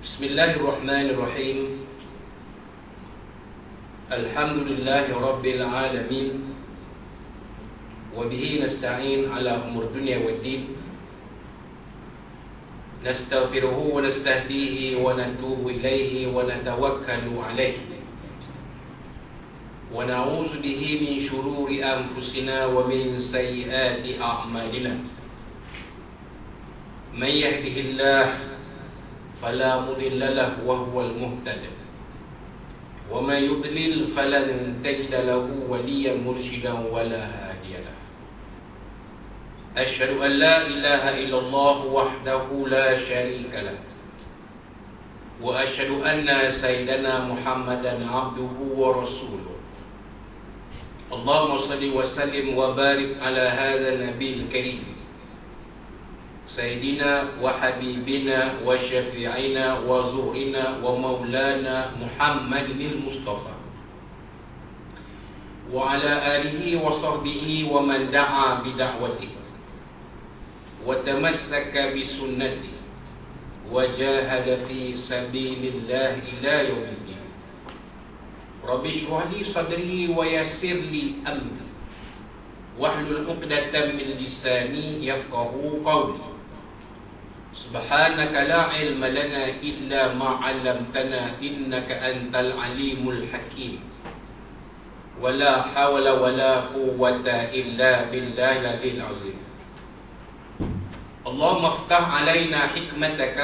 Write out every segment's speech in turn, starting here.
Bismillahirrahmanirrahim. Alhamdulillahi Rabbil Alamin. Wabihi nasta'in ala umur dunia wa din. Nastaghfiruhu wa nastahdihi wa natubu ilaihi wa natawakkalu alaihi. Wa na'udzu bihi min syururi anfusina wa min sayyiati a'malina. Man yahdihillahu فلا مضل له وهو المهتد ومن يضلل فلن تجد له وليا مرشدا ولا هادي له أشهد أن لا إله إلا الله وحده لا شريك له وأشهد أن سيدنا محمدا عبده ورسوله اللهم صل وسلم وبارك على هذا النبي الكريم سيدنا وحبيبنا وشفيعنا وزهرنا ومولانا محمد المصطفى وعلى آله وصحبه ومن دعا بدعوته وتمسك بسنته وجاهد في سبيل الله إلى يوم الدين رب اشرح لي صدري ويسر لي أمري واحلل عقدة من لساني يفقهوا قولي سبحانك لا علم لنا إلا ما علمتنا إنك أنت العليم الحكيم ولا حول ولا قوة إلا بالله العلي العظيم اللهم افتح علينا حكمتك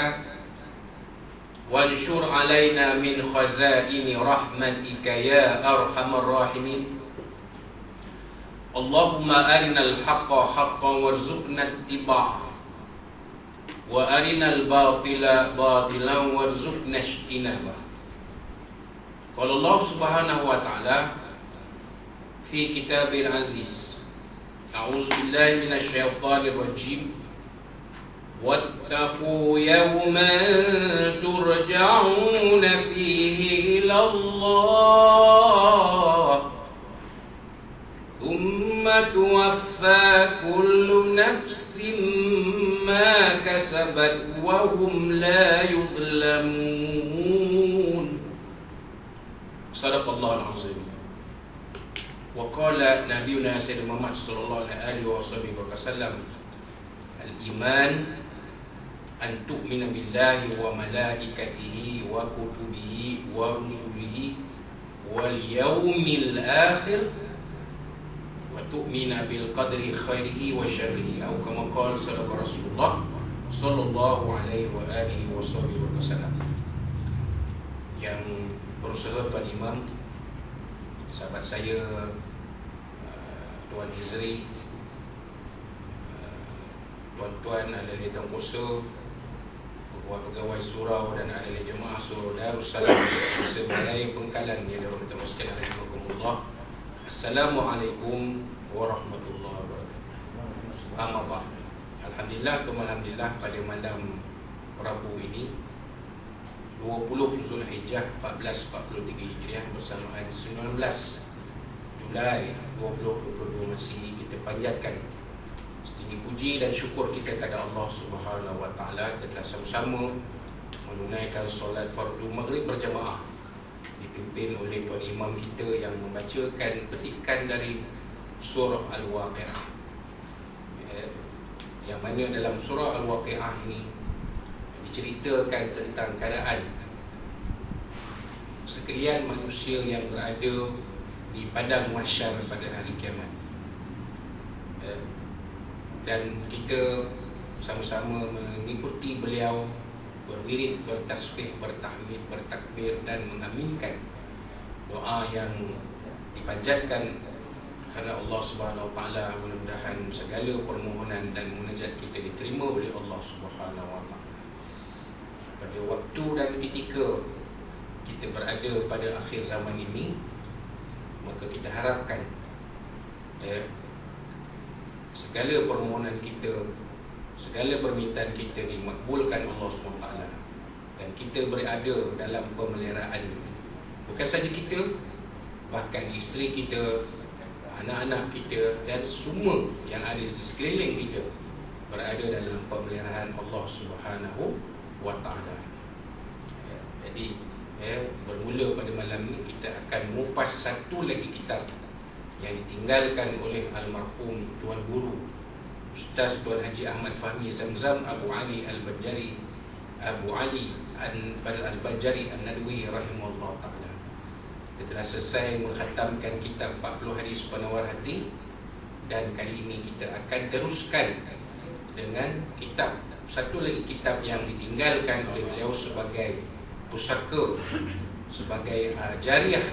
وانشر علينا من خزائن رحمتك يا أرحم الراحمين اللهم أرنا الحق حقا وارزقنا اتباعه وأرنا الباطل باطلا وارزقنا اجتنابه. قال الله سبحانه وتعالى في كتابه العزيز أعوذ بالله من الشيطان الرجيم واتقوا يوما ترجعون فيه إلى الله ثم توفى كل نفس ما كسبت وهم لا يظلمون. صدق الله العظيم. وقال نبينا سيدنا محمد صلى الله عليه وسلم الإيمان أن تؤمن بالله وملائكته وكتبه ورسله واليوم الآخر وتؤمن بالقدر خيره وشره أو كما قال صدق رسول الله صلى الله عليه وآله وسلم. Yang berusaha Tuan Imam, sahabat saya Tuan Izri, tuan-tuan ahli tangkusa, pegawai surau dan ahli jemaah surau Darussalam sebagai pengkalan yang dirahmati Allah sekalian, rahimakumullah. Assalamualaikum warahmatullahi wabarakatuh. Amma ba'd. Alhamdulillah pada malam Rabu ini 20 Zulhijjah 1443 Hijriah bersamaan 19 Julai 2022 masih kita panjatkan setinggi puji dan syukur kita kepada Allah Subhanahu wa taala. Kita telah sama-sama menunaikan solat fardu maghrib berjamaah dipimpin oleh Tuan Imam kita yang membacakan petikan dari surah Al-Waqi'ah, yang mana dalam surah Al-Waqi'ah ini diceritakan tentang keadaan sekalian manusia yang berada di padang mahsyar pada hari kiamat. Dan kita sama-sama mengikuti beliau berwirid, bertasbih, bertahmid, bertakbir dan mengaminkan doa yang dipanjatkan kerana Allah Subhanahu wa taala. Mudah-mudahan segala permohonan dan munajat kita diterima oleh Allah Subhanahu wa taala. Pada waktu dan ketika kita berada pada akhir zaman ini, maka kita harapkan segala permohonan kita, segala permintaan kita dimakbulkan Allah SWT, dan kita berada dalam pemeliharaan bukan saja kita, bahkan isteri kita, anak-anak kita dan semua yang ada di sekeliling kita berada dalam pemeliharaan Allah Subhanahu wa taala. Jadi bermula pada malam ni kita akan mengupas satu lagi kitab yang ditinggalkan oleh almarhum Tuan Guru Ustaz Tuan Haji Ahmad Fahmi Zamzam Abu Ali Al-Bajari Al-Bajari An-Nadwi rahimahullah ta'ala. Kita telah selesai mengkhatamkan kitab 40 hadis penawar hati, dan kali ini kita akan teruskan dengan kitab, satu lagi kitab yang ditinggalkan oleh beliau sebagai pusaka, sebagai jariah,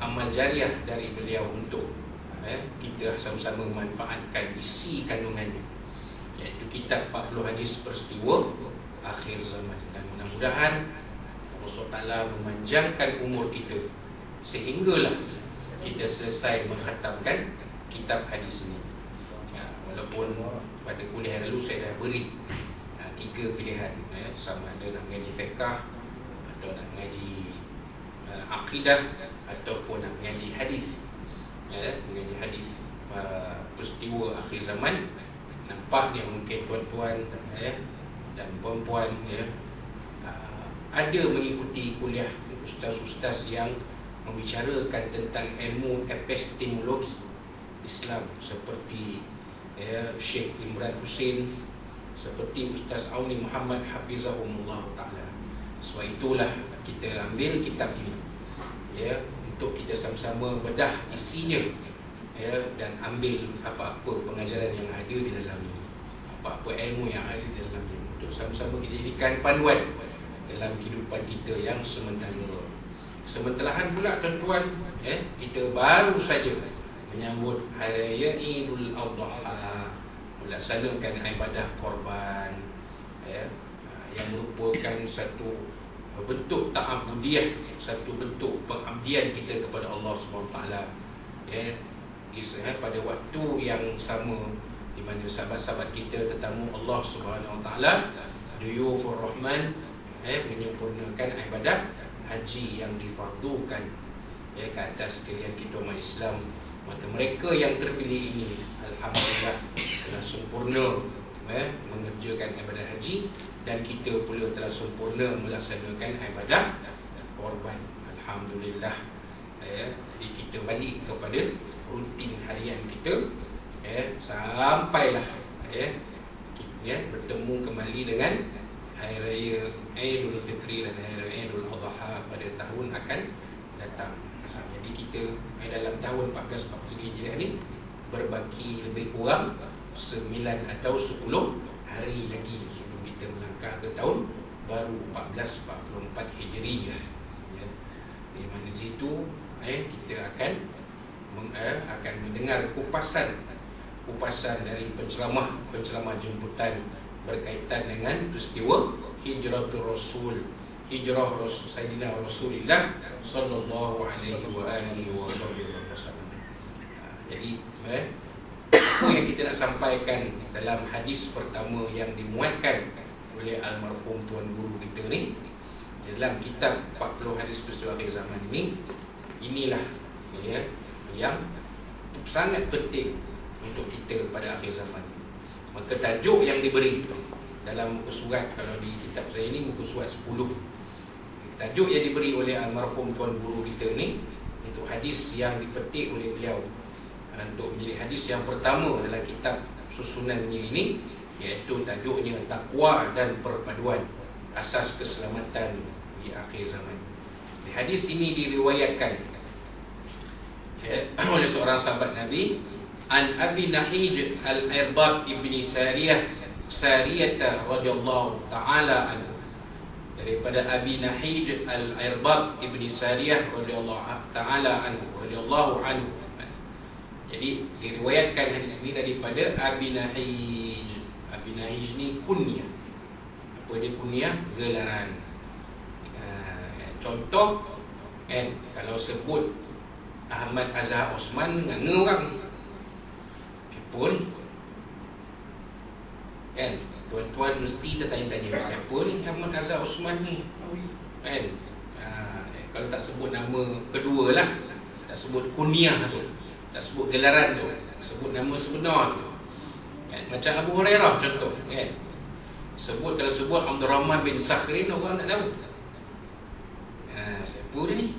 amal jariah dari beliau untuk kita sama-sama memanfaatkan isi kandungannya, iaitu kitab 40 hadis peristiwa akhir zaman. Dan mudah-mudahan Allah SWT memanjangkan umur kita sehinggalah kita selesai mengkhatamkan kitab hadis ini. Walaupun pada kuliah lalu saya dah beri 3 pilihan, sama ada nak mengaji fiqh, atau nak mengaji akidah, ataupun nak mengaji hadis. Mengaji hadis peristiwa akhir zaman. Nampaknya mungkin tuan-tuan dan puan-puan ada mengikuti kuliah ustaz-ustaz yang membicarakan tentang ilmu epistemologi Islam, seperti Syekh Imran Hussein, seperti Ustaz Auni Muhammad Hafizahumullah Ta'ala. Sebab itulah kita ambil kitab ini untuk kita sama-sama bedah isinya, dan ambil apa-apa pengajaran yang ada di dalamnya, apa-apa ilmu yang ada di dalamnya, untuk sama-sama kita jadikan panduan dalam kehidupan kita yang sementara. Sementelahan pula tuan-tuan, kita baru saja menyambut Hari Raya Idul Adha, melaksanakan ibadah korban, yang merupakan satu bentuk ta'abudiyah, satu bentuk pengabdian kita kepada Allah SWT. Pada waktu yang sama di mana sahabat-sahabat kita, tetamu Allah SWT, Duyufur Rahman, menyempurnakan ibadah haji yang difardukan ke atas sekalian kita umat Islam. Maka mereka yang terpilih ini, alhamdulillah, telah sempurna mengerjakan ibadah haji, dan kita pula telah sempurna melaksanakan ibadah korban. Alhamdulillah. Jadi kita balik kepada rutin harian kita, sampailah kita bertemu kembali dengan Hari Raya Aidul Fitri dan Hari Raya Aidul Adha pada tahun akan datang. Jadi kita dalam tahun 1443 Hijriah ni berbaki lebih kurang 9 atau 10 hari lagi sebelum kita melangkah ke tahun baru 1444 Hijriah. Di mana situ kita akan mendengar kupasan dari penceramah jemputan berkaitan dengan peristiwa hijrah Rasul Sayyidina Rasulullah sallallahu alaihi wa alihi wasallam. Jadi apa yang kita nak sampaikan dalam hadis pertama yang dimuatkan oleh almarhum Tuan Guru kita ni dalam kitab 40 hadis peristiwa akhir zaman ini, inilah yang sangat penting untuk kita pada akhir zaman. Maka tajuk yang diberi dalam muka surat, kalau di kitab saya ini muka surat 10, tajuk yang diberi oleh almarhum Tuan Guru kita ni untuk hadis yang dipetik oleh beliau untuk menjadi hadis yang pertama dalam kitab susunannya ini, iaitu tajuknya Takwa dan Perpaduan, Asas Keselamatan di Akhir Zaman. Di hadis ini diriwayatkan oleh seorang sahabat Nabi, An Abi Nahij Al-Irbad ibni Sariyah radhiyallahu ta'ala anhu, daripada Abi Nahij Al-Irbad ibni Sariyah radhiyallahu ta'ala anhu. Jadi diriwayatkan hadis ini daripada Abi Nahij. Abi Nahij ni kunyah. Apa dia kunyah? Gelaran. Contoh kalau sebut Ahmad Azhar Osman, nganga orang pun tuan-tuan mesti tertanya-tanya, siapa ni Ahmad Azhar Osman ni? Kalau tak sebut nama kedua lah, tak sebut kunyah tu, tak sebut gelaran tu, sebut nama sebenar tu, macam Abu Hurairah contoh, kalau sebut Abdul Rahman bin Sakhrin, orang tak tahu. Siapa dia ni?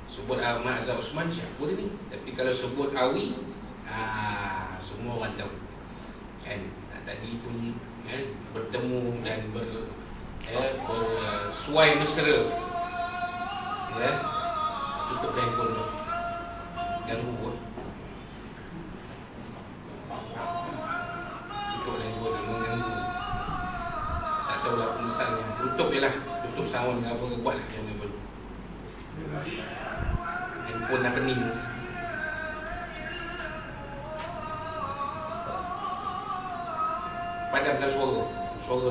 Sebut Ahmad Azhar Osman, siapa dia ni? Tapi kalau sebut Awi, semua orang tahu. Kan? Tadi pun bertemu dan bersuai mesra. Tutup handphone tu. Ganggu pun. Tutup handphone tu, mengganggu. Tak tahulah pemesannya. Tutup je lah. Tutup sound ke apa ke buat lah. Jangan perlu. Handphone dah pening. Padamkan suara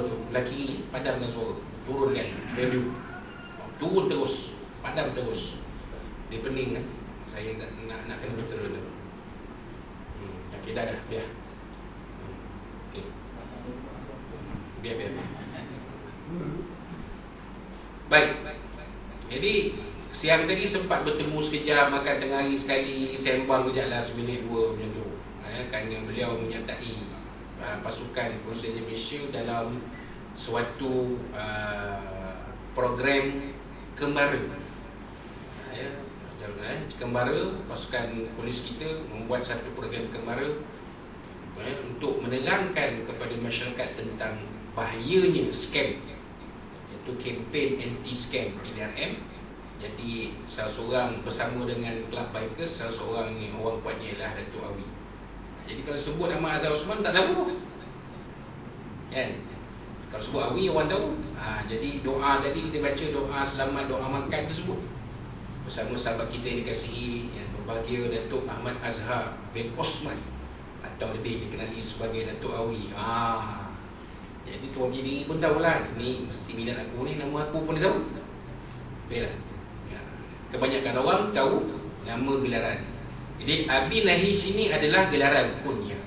tu. Lelaki padamkan suara. Turunkan value. Turun terus. Padam terus. Dia pening kan. Saya nak kena betul dulu. Okay, dah. Biar. Okay. Biar. Baik. Jadi siang tadi sempat bertemu sekejap, makan tengah hari sekali, sembang kejap lah seminit dua macam tu. Kerana beliau menyertai pasukan Polisi Malaysia dalam suatu program kembara. Kembara, pasukan polis kita membuat satu program kembara untuk menerangkan kepada masyarakat tentang bahayanya scam, iaitu kempen anti-scam PDRM. Jadi salah seorang bersama dengan Kelab Bikers, salah seorang ni orang kuatnya ialah Datuk Awi. Jadi kalau sebut nama Azhar Osman tak tahu kan? Kalau sebut Awi orang tahu. Jadi doa tadi kita baca doa selamat, doa makan tersebut bersama sahabat kita yang dikasihi, yang berbahagia, Datuk Ahmad Azhar bin Osman, atau lebih dikenali sebagai Datuk Awi. Jadi tuan diri pun tahulah, ni mesti minat aku ni, nama aku pun dia tahu. Betul. Kebanyakan orang tahu nama gelaran. Jadi Abi Nahish ini adalah gelaran kunyah.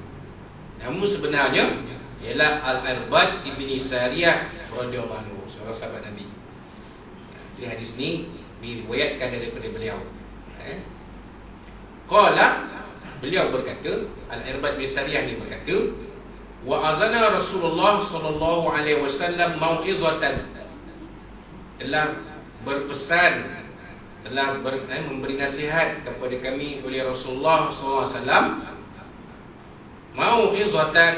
Nama sebenarnya ialah Al-Irbad Ibn Sariyah radhiyallahu anhu, seorang sahabat Nabi. Jadi hadis ni diriwayatkan daripada beliau. Qala, beliau berkata, Al-Irbad bin Sariyah ni berkata, wa azana Rasulullah sallallahu alaihi wasallam mau'izatan, telah berpesan, telah memberi nasihat kepada kami oleh Rasulullah SAW. Mau'izatan,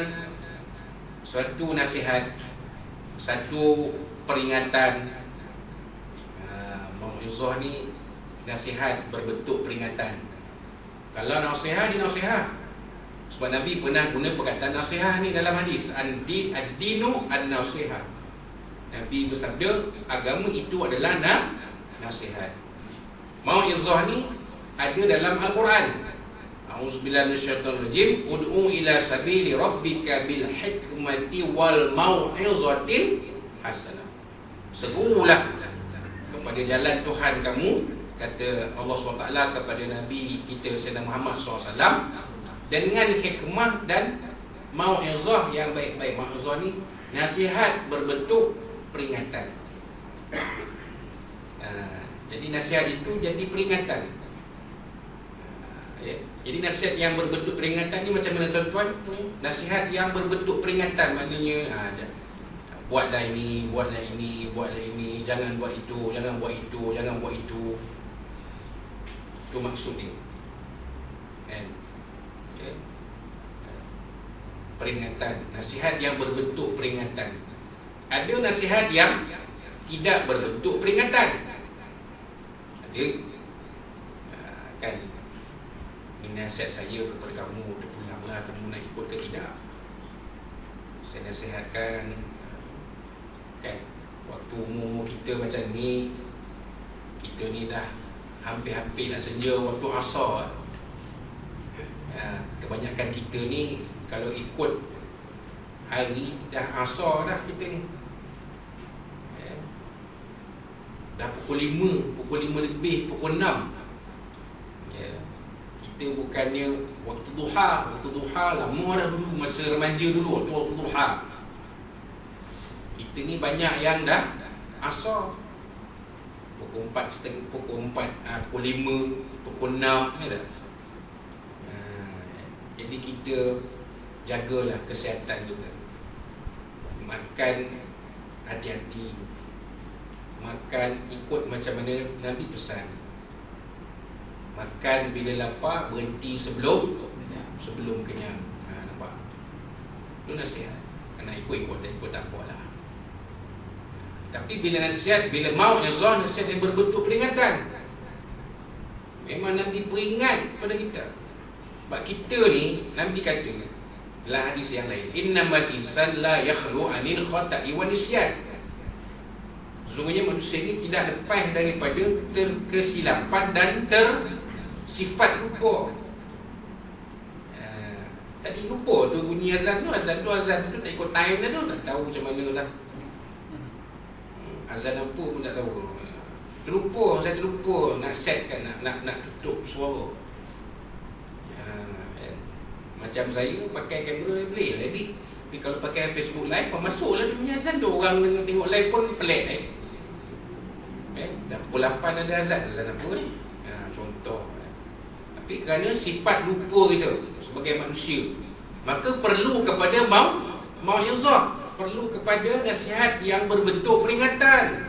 suatu nasihat, satu peringatan. Mau'izah ni nasihat berbentuk peringatan. Kalau nasihat, dia nasihat. Sebab Nabi pernah guna perkataan nasihat ni dalam hadis. Ad-dinu an-nasihat. Nabi bersabda, agama itu adalah nasihat. Mau'izah ni ada dalam Al-Quran. A'udzubillahi minasyaitonir rajim. Ud'u ila sabili rabbika bil hikmati wal mau'izatil hasanah. Serulah kepada jalan Tuhan kamu, kata Allah SWT kepada Nabi kita Sayyidina Muhammad SAW, dengan hikmah dan mau'izah yang baik-baik. Mau'izah ni nasihat berbentuk peringatan. Jadi nasihat itu jadi peringatan. Jadi nasihat yang berbentuk peringatan ni macam mana tuan-tuan? Nasihat yang berbentuk peringatan maknanya buatlah ini, buatlah ini, buatlah ini, jangan buat itu, jangan buat itu, jangan buat itu. Itu maksud dia. Peringatan, nasihat yang berbentuk peringatan. Ada nasihat yang tidak berbentuk peringatan. Ada kan, ini nasihat saya kepada kamu, dah pulanglah, kamu nak ikut ke tidak? Saya nasihatkan kan, waktu umur kita macam ni, kita ni dah hampir-hampir nak senja waktu asar. Kebanyakan kita ni kalau ikut hari dah asar dah kita ni. Dah pukul 5 lebih, pukul 6. Kita bukannya waktu duha lama dah dulu, masa remaja dulu, waktu duha. Kita ni banyak yang dah asar. Pukul 4, pukul 5, pukul 6 ni dah. Jadi kita jagalah kesihatan kita. Makan hati-hati. makan ikut macam mana Nabi pesan. Makan bila lapar, berhenti sebelum kenyang. Nampak? Itu nasihat. Kena ikut-ikut tak apalah. Tapi bila nasihat, bila mau'izah, nasihat yang berbentuk peringatan. Memang Nabi peringat pada kita. Sebab kita ni, Nabi kata dalam hadis yang lain, innamal insan la yakhlu anil khata'i wa nisyan. Sesungguhnya manusia ni tidak lepas daripada terkesilapan dan tersifat lupa. Tadi lupa tu bunyi azan tu tak ikut time dah tu, tak tahu macam mana lah. Azan apa pun tak tahu. Saya terlupa nak setkan, nak tutup suara. Macam saya pakai kamera boleh lah edit. Tapi kalau pakai Facebook live, masuklah dia punya azan tu. Orang tengok live pun pelik dah pukul 8 ada azan apa ni? Contoh. Tapi kerana sifat lupa kita sebagai manusia, maka perlu kepada mau'izah, perlu kepada nasihat yang berbentuk peringatan.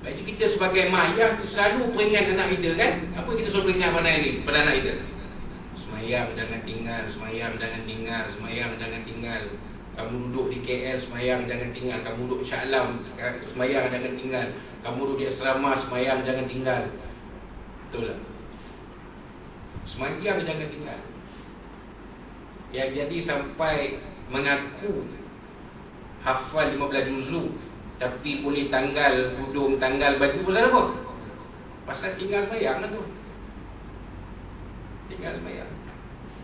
Bagi kita sebagai mak ayah, kita selalu peringat anak kita kan. Apa kita selalu peringat pada anak kita? Semayang jangan tinggal, semayang jangan tinggal, semayang jangan tinggal. Kamu duduk di KL, semayang jangan tinggal. Kamu duduk di Shah Alam, semayang jangan tinggal. Kamu duduk di asrama, semayang jangan tinggal. Betul tak? Semayang jangan tinggal. Yang jadi sampai mengaku hafal 15 juzuk, tapi boleh tanggal tudung, tanggal baju, pasal apa? Pasal tinggal semayang lah tu. Tinggal semayang.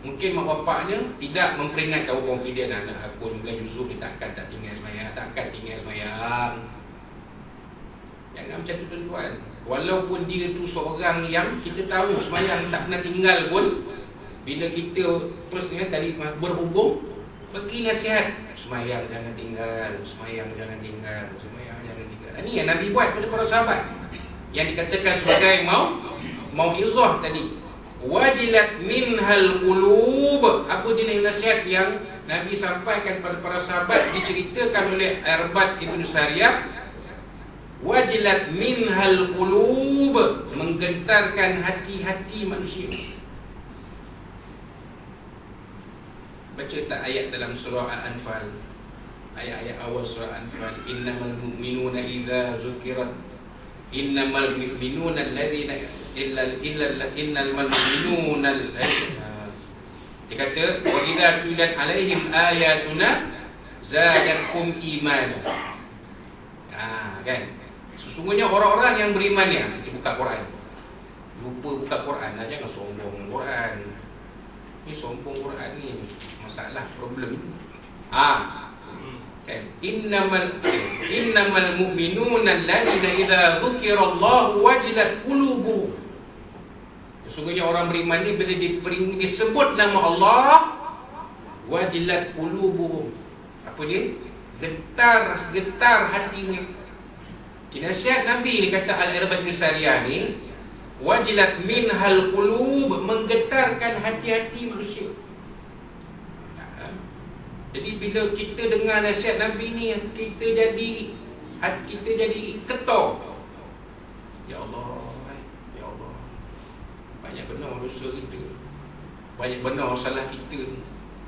Mungkin mak bapaknya tidak memperingatkan, confident anak aku 15 juzuk, dia takkan tak tinggal semayang, takkan tinggal semayang. Jangan macam tu tuan-tuan. Walaupun dia tu seorang yang kita tahu semayang tak pernah tinggal pun, bila kita terusnya tadi berhubung, bagi nasihat, semayang jangan tinggal, semayang jangan tinggal, semayang jangan tinggal. Ini yang Nabi buat pada para sahabat, yang dikatakan sebagai mau'izah tadi. Wajilat minhal qulub. Apa jenis nasihat yang Nabi sampaikan pada para sahabat, diceritakan oleh Irbad Ibn Sariyah. Wajilat minhal qulub, menggentarkan hati-hati manusia. Baca tak ayat dalam surah Al-Anfal, ayat-ayat awal surah Al-Anfal, innamal mu'minuna idza zukirat, innamal mu'minuna alladhina innal mu'minuna, dia kata wa idza tulat alaihim ayatuna zadatkum imana. Kan, sesungguhnya orang-orang yang beriman ni, kita buka Quran, lupa buka Quran, jangan sombong Quran. Ni sombong Quran ni masalah, problem. Kan, innamal mu'minuna alladhina idza dzukirallahu wajilat qulubuhum. Sesungguhnya orang beriman ni bila disebut nama Allah, wajilat qulubuhum. Apa dia? Getar hatinya. Nasihat Nabi ni, kata Al-Irbad Ibn Sariyah ni, wajilat minhal qulub, menggetarkan hati-hati manusia. Jadi bila kita dengar nasihat Nabi ni, kita jadi ketar. Ya Allah, banyak benar dosa kita, banyak benar salah kita,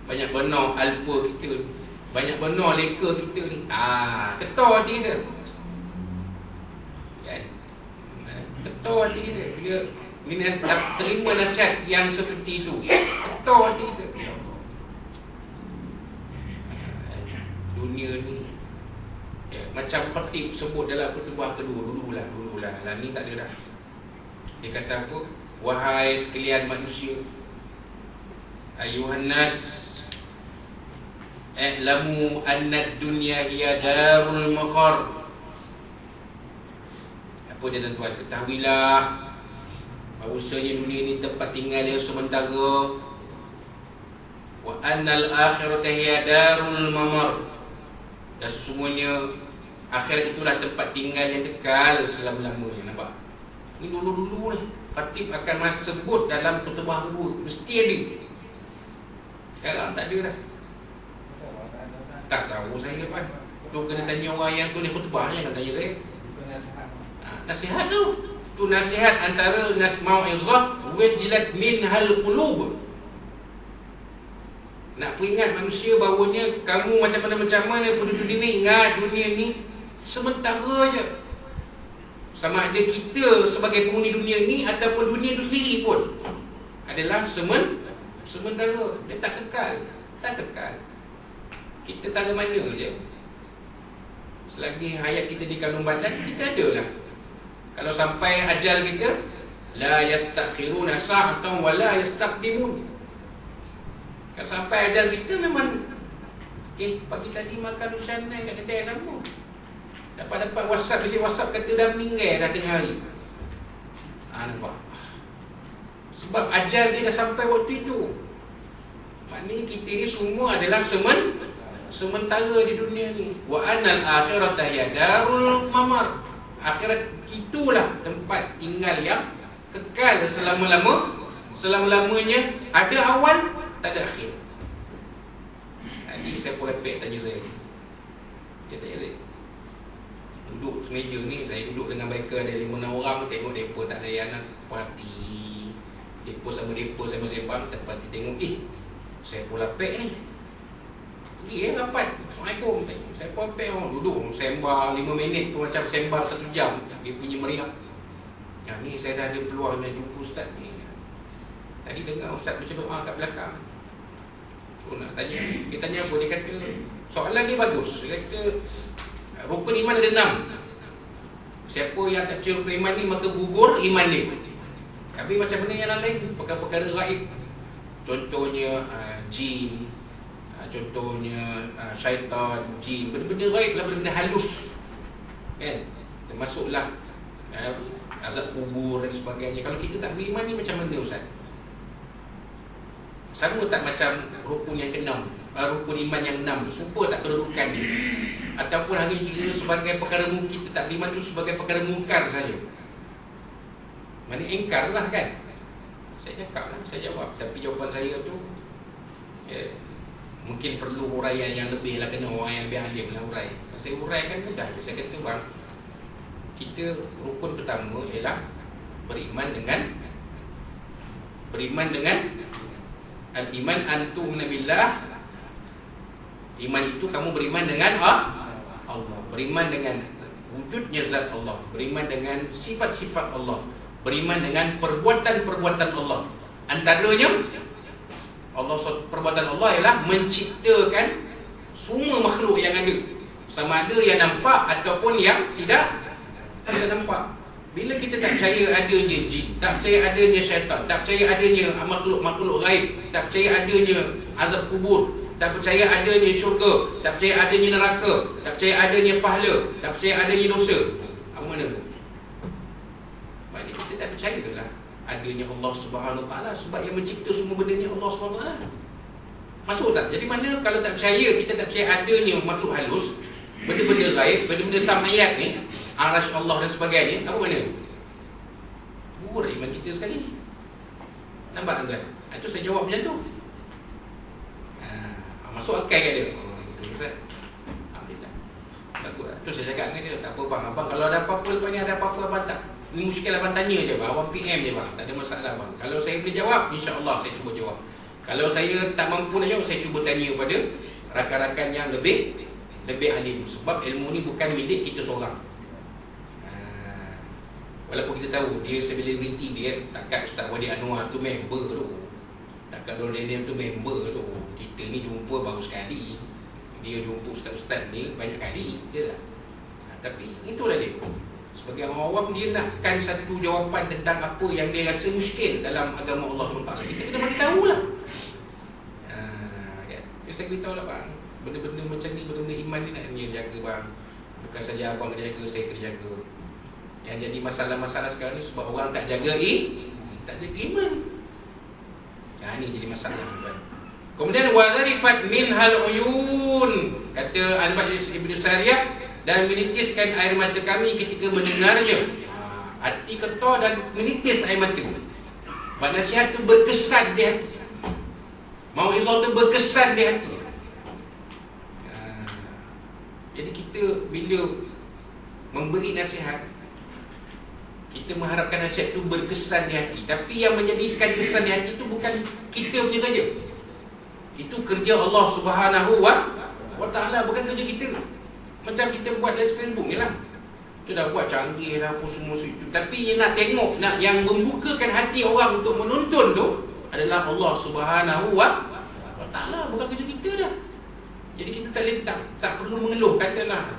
banyak benar alpa kita, banyak benar leka kita ni. Ketar hati kita. Ketar hati kita bila terima nasihat yang seperti itu. Ketar hati kita. Dunia ni macam khatib sebut dalam khutbah kedua, dululah lah ni tak ada dah. Dia kata apa? Wahai sekalian manusia, ayuhan nas, i'lamu anna ad-dunya hiya darul maqar. Apa dia tuan-tuan? Ketahuilah bahawasanya dunia ni tempat tinggal yang sementara. Wa annal akhirata hiya darul mamar. Dan sesungguhnya akhirat itulah tempat tinggal yang kekal selama-lamanya. Nampak? Ini dulu-dulu ni khatib akan sebut dalam khutbah dulu, mesti ada. Sekarang tak ada dah. Tak tahu saya kan. Tu kena tanya orang yang tulis khutbah, jangan tanya saya. nasihat tu. Tu nasihat antara mau'izah wajilat minhal qulub. Nak peringat manusia bahawanya kamu macam mana pun dunia ni, ingat dunia ni sementara je. Sama ada kita sebagai penghuni dunia ni ataupun dunia itu sendiri pun adalah sementara. Dia tak kekal. Kita tak ada mana je. Selagi hayat kita di kandung badan, kita ada lah. Kalau sampai ajal kita, la yastakhiruna sa'atan wa la yastaqdimun. Kalau sampai ajal kita memang pagi tadi makan usanai kat kedai sama. Dapat WhatsApp, mesti WhatsApp kata dah meninggal dah tengah hari. Nampak. Sebab ajal dia dah sampai waktu itu. Maknanya kita ni semua adalah sementara di dunia ni. Wa anal akhirata hiya darul mamar. Akhirat itulah tempat tinggal yang kekal selama-lamanya. Ada awal, tak ada akhir. Tadi saya pun repek tanya saya. Saya tanya duduk semeja ni, saya duduk dengan mereka ada 5-6 orang. Tengok mereka tak ada anak parti. Mereka sama mereka saya sembang, tak parti tengok. Saya pun lapek ni. Pergi rapat. Assalamualaikum. Saya pun lapek duduk sembang 5 minit tu macam sembang 1 jam. Dia punya meriah. Ni saya dah ada peluang nak jumpa ustaz ni. Tadi dengar ustaz baca doa kat belakang. Tu nak tanya. Dia tanya apa? Dia kata soalan ni bagus. Dia kata rukun iman ada 6. Siapa yang tak percaya rukun iman ni maka gugur iman dia. Tapi macam mana yang lain? Perkara-perkara gaib. Contohnya jin, contohnya syaitan, jin, benda-benda gaib lah, benda-benda halus, kan? Termasuklah azab kubur dan sebagainya. Kalau kita tak beriman ni macam mana Ustaz? Sama tak macam rukun yang ke-6, rukun iman yang 6 serupa tak kedudukan ni? Ataupun hanya kira sebagai perkara kita tak beriman tu sebagai perkara mungkar saja? Mana ingkar lah kan? Saya cakap lah, saya jawab. Tapi jawapan saya tu mungkin perlu huraian yang lebih lah, kena orang yang lebih alim lah hurai. Saya huraikan mudah. Saya kata bang, kita rukun pertama ialah beriman dengan al-iman antum nabillah. Iman itu kamu beriman dengan Allah, beriman dengan wujudnya zat Allah, beriman dengan sifat-sifat Allah, beriman dengan perbuatan-perbuatan Allah. Antaranya Allah, perbuatan Allah ialah menciptakan semua makhluk yang ada, sama ada yang nampak ataupun yang tidak nampak. Bila kita tak percaya adanya jin, tak percaya adanya syaitan, tak percaya adanya makhluk-makhluk gaib, tak percaya adanya azab kubur, tak percaya adanya syurga, tak percaya adanya neraka, tak percaya adanya pahala, tak percaya adanya dosa, apa mana? Maknanya kita tak percaya lah adanya Allah Subhanahu Wa Taala, sebab yang mencipta semua benda ni Allah Subhanahu Wa Taala. Masuk tak? Jadi mana kalau tak percaya, kita tak percaya adanya makhluk halus, benda-benda gaib, benda-benda samayat ni, arash Allah dan sebagainya, apa mana? Gugur iman kita sekali. Nampak tuan? Itu saya jawab macam tu. Masuk akal kat dia. Itu Ustaz. Alhamdulillah. Bagus. Tu saya cakap dengan dia, tak apa bang, abang kalau ada apa-apa lepas ni, ada apa-apa abang tak, ni muskil abang tanya je bang, abang PM je bang, tak ada masalah bang. Kalau saya boleh jawab, insya-Allah saya cuba jawab. Kalau saya tak mampu nak jawab, saya cuba tanya pada rakan-rakan yang lebih alim. Sebab ilmu ni bukan milik kita seorang. Walaupun kita tahu dia selebriti, dia takkan Ustaz Wadi Anwar tu member tu, takkan Dorian tu member tu. Kita ni jumpa baru sekali, dia jumpa ustaz-ustaz ni banyak kali je lah. Tapi itulah dia. Sebagai orang awam, dia nakkan satu jawapan tentang apa yang dia rasa muskil dalam agama Allah SWT. Kita kena bagi tahu lah. Saya beritahu lah bang, benda-benda macam ni, benda-benda iman ni nak kena jaga bang. Bukan saja abang kena jaga, saya kena jaga. Yang jadi masalah-masalah sekarang ni sebab orang tak jaga tak jaga iman. Ini jadi masalah bang. Kemudian wazarifat minhal uyun, kata Al-Majlis Ibnu Sariyah, dan menitiskan air mata kami ketika mendengarnya. Hati ketor dan menitis air mata. Nasihat itu berkesan di hati. Mau'izah itu berkesan di hati. Jadi kita bila memberi nasihat, Kita mengharapkan nasihat itu berkesan di hati. Tapi yang menjadikan kesan di hati itu bukan kita punya kerja. Itu kerja Allah Subhanahu wa ta'ala, bukan kerja kita. Macam kita buat dalam Facebook ni lah. Kita dah buat canggih lah apa semua itu. Tapi nak tengok, yang membukakan hati orang untuk menonton tu adalah Allah Subhanahu wa ta'ala, bukan kerja kita dah. Jadi kita tak perlu mengeluh. Katalah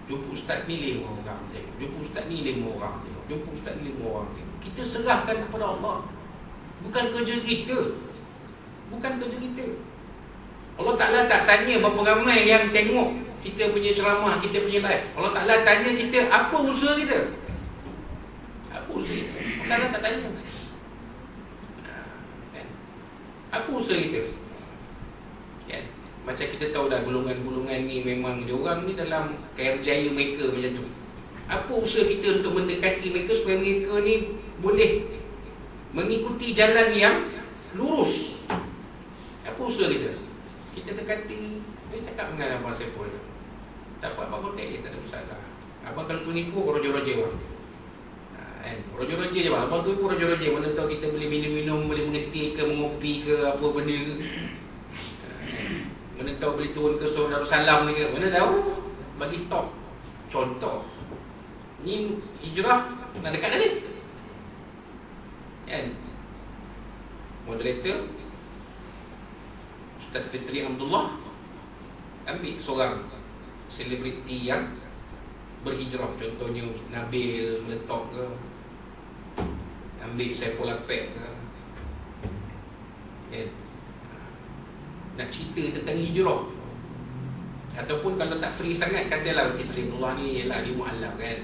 jumpa ustaz ni 5 orang tengok, jumpa ustaz ni 5 orang tengok, jumpa ustaz ni 5 orang tengok. Kita serahkan kepada Allah. Bukan kerja kita. Bukan kerja kita. Allah Ta'ala tak tanya berapa ramai yang tengok kita punya ceramah, kita punya live. Allah Ta'ala tanya kita, apa usaha kita? Apa usaha kita? Allah Ta'ala tak tanya. Apa usaha kita? Macam kita tahu dah, golongan-golongan ni memang diorang ni dalam kerjaya mereka macam tu. Apa usaha kita untuk mendekati mereka supaya mereka ni boleh mengikuti jalan yang lurus? Apa usaha kita? Kita dekati. Dia cakap dengan Abang Saiful, tak apa abang kontak dia, tak ada masalah. Abang kalau tu nipu, roja-roja orang. Roja-roja je bang. Abang tu pun roja-roja. Mana tahu kita boleh minum-minum, boleh mengetik ke, mengopi ke, apa benda. Mana tahu boleh turun ke Surah Darussalam ke. Mana tahu. Bagi top. Contoh. Ni hijrah nak dekat dah ni. Kan? Moderator Ustaz Fitri Abdullah ambil seorang selebriti yang berhijrah. Contohnya Nabil Meletok ke, ambil Saiful Apek ke. Kan? Nak cerita tentang hijrah. Ataupun kalau tak free sangat, katalah Fitri Abdullah ni ialah dia mu'allaf kan.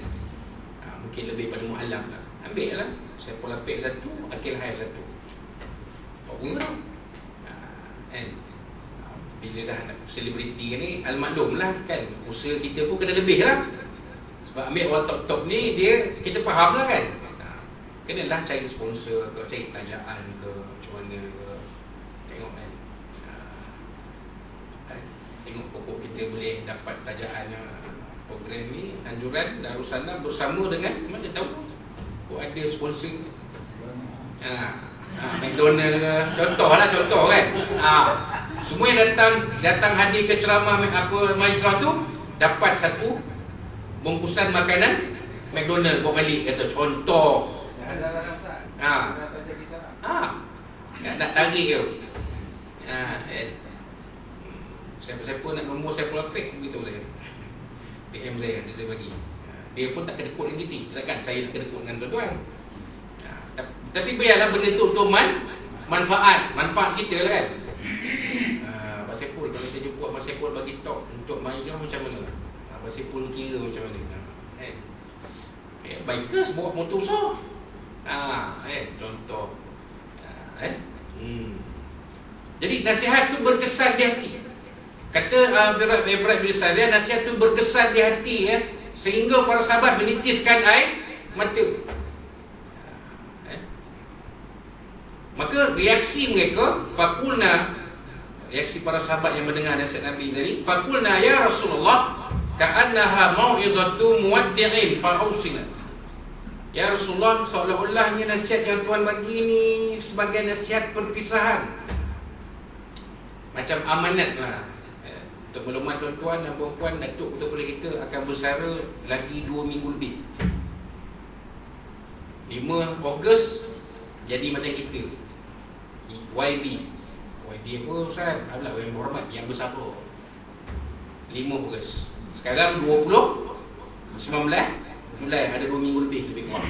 Mungkin lebih pada mu'allaf lah. Ambil lah Saiful Apek satu, Akil Hai satu. Tak guna tau. Kan? Bila dah selebriti ni, al-maklum lah kan. Usaha kita pun kena lebih lah. Sebab ambil orang top-top ni, dia kita faham lah kan. Kenalah cari sponsor ke, cari tajaan ke, macam mana ke. Tengok kan. Tengok pokok kita boleh dapat tajaan program ni, anjuran Darussalam bersama dengan mana tahu kok ada sponsor. McDonald ke, contoh kan. Semua yang datang hadir ke ceramah apa majlis tu dapat satu bungkusan makanan McDonald bawa balik, kata contoh. Nak tarik ke. Siapa-siapa nak nombor Saiful Apek begitu saja. PM saya nanti saya bagi. Dia pun tak kedekut dengan kita. Takkan saya nak kedekut dengan tuan-tuan. Tapi biarlah benda tu untuk manfaat kita lah kan. Abang Saiful, kalau kita jumpa Abang Saiful bagi talk untuk majlis macam mana? Abang Saiful kira macam mana? Bikers bawa motor besar. Contoh. Jadi nasihat tu berkesan di hati. Kata Ibrahim bin Sa'ad, nasihat tu berkesan di hati sehingga para sahabat menitiskan air mata. Maka reaksi mereka, fakulna, reaksi para sahabat yang mendengar nasihat Nabi tadi, fakulna ya Rasulullah ka'annaha mau'izatu muwaddi'in fa'usina. Ya Rasulullah, seolah-olahnya nasihat yang Tuhan bagi ni sebagai nasihat perpisahan, macam amanat lah. Untuk maklumat tuan-tuan dan puan-puan, Datuk Ketua kita akan bersara lagi 2 minggu lebih. 5 Ogos jadi macam kita YB apa Ustaz? Alah, yang berhormat, yang bersara 5 Ogos. Sekarang 19 mulai ada 2 minggu lebih kurang.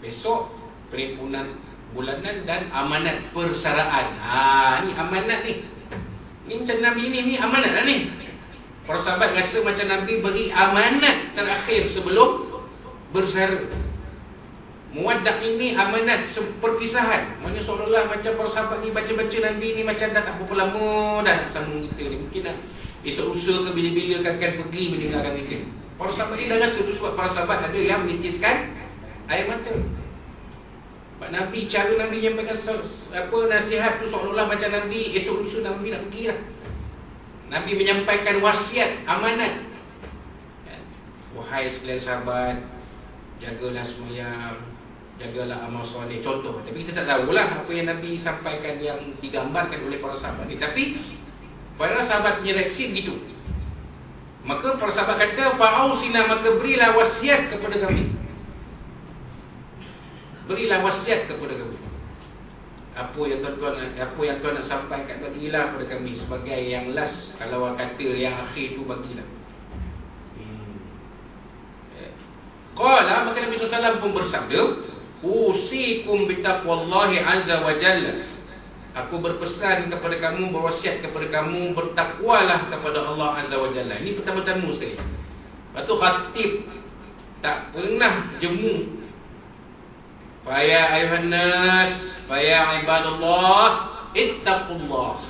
Besok perhimpunan bulanan dan amanat persaraan. Ni amanat ni. Ni macam Nabi ni amanat lah ni. Para sahabat rasa macam Nabi beri amanat terakhir sebelum bersara. Muwaddak ini amanat perpisahan. Maksudnya seolah-olah macam para sahabat ni baca-baca Nabi ni macam dah tak berapa lama dah sama kita ni. Mungkin dah esok lusa ke bila-bila akan pergi meninggalkan kita. Para sahabat ni dah rasa tu, sebab para sahabat ada yang menitiskan air mata. Nabi, cara Nabi menyampaikan nasihat tu seolah-olah macam Nabi esok lusa Nabi nak pergi lah. Nabi menyampaikan wasiat, amanat. wahai sekalian sahabat, jagalah sembahyang, jagalah amal soleh, contoh. Tapi kita tak tahulah apa yang Nabi sampaikan yang digambarkan oleh para sahabat ni. Tapi para sahabat punya reaksi begitu. Maka para sahabat kata, fa'ausina, maka berilah wasiat kepada kami. Berilah wasiat kepada kami. Apa yang tuan nak sampaikan, bagilah kepada kami sebagai yang last. Kalau kata yang akhir tu, bagilah. Qala, maka Nabi SAW pun bersabda, usikum bitaqwallahi azza wa jalla. Aku berpesan kepada kamu, berwasiat kepada kamu, bertakwalah kepada Allah azza wa jalla. Ini pertama-tama sekali. Lepas tu khatib tak pernah jemu. Faya ayuhan nas, faya ibadallah, ittaqullah.